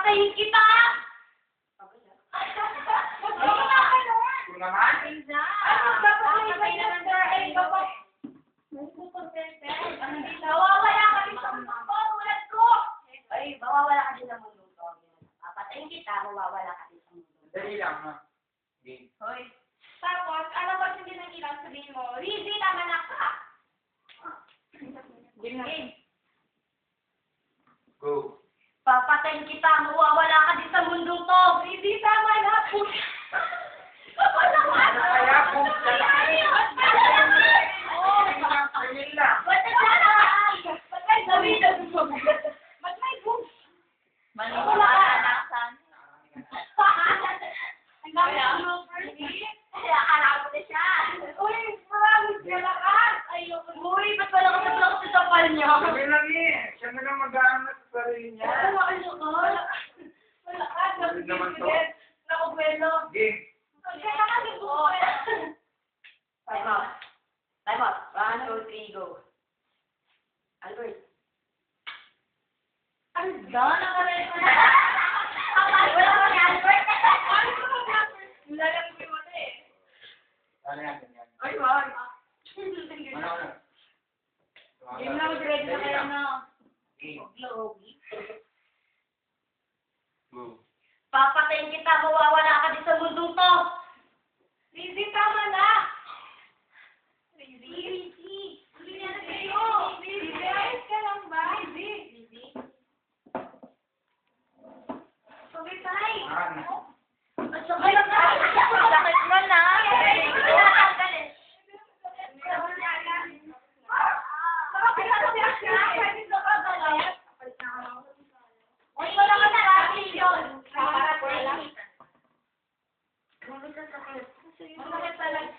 Papatayin kita! Kung naman? Papatay naman sir. Mawawala ka din sa mundo ko. Ulat ko. Ay, mawawala ka din sa mundo ko. Papatayin kita, mawawala ka din sa mundo. Dali lang, ha? Game. Hoy. Tapos, alam mo, hindi nang ilang sabihin mo, Rizzy, tama na ka. Game. Go. Papatayin kita, mawawala ka din sa mundo to. Rizzy, tama na. Ano kaya kung ayun lang. Sabi lang eh. Siya na lang mag-aangat sa sarili niya. Sabi naman to. Game. Time out. 1, 2, 3, go. Albert. Ang dami na rin. Wala ka ni Albert. Nilalang ko yung mata eh. Ano yan? Ganyan. Ay, wag. Ano? Yung lang, ready na kayo na. Game. Go. Papatayin kita, mawawala ka din sa mundong to. Rizzy, tama na. Rizzy. Hindi na sa'yo. Rizzy, ayos ka lang ba? Rizzy. Pagkitay. Sakit mo na. Ay, wala ka na natin yun. Masakit talaga.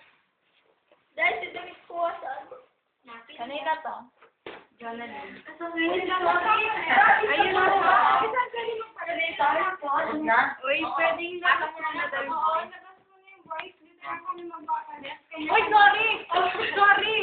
Dahil si David ko sa kanina to? Jonathan. Ayun na ba? Isang kanina pala Na? Uy, pwedeng nabas mo na daw. Oo, nabas mo na yung voice. Dito na kami magbakalit. Uy, sorry! Sorry!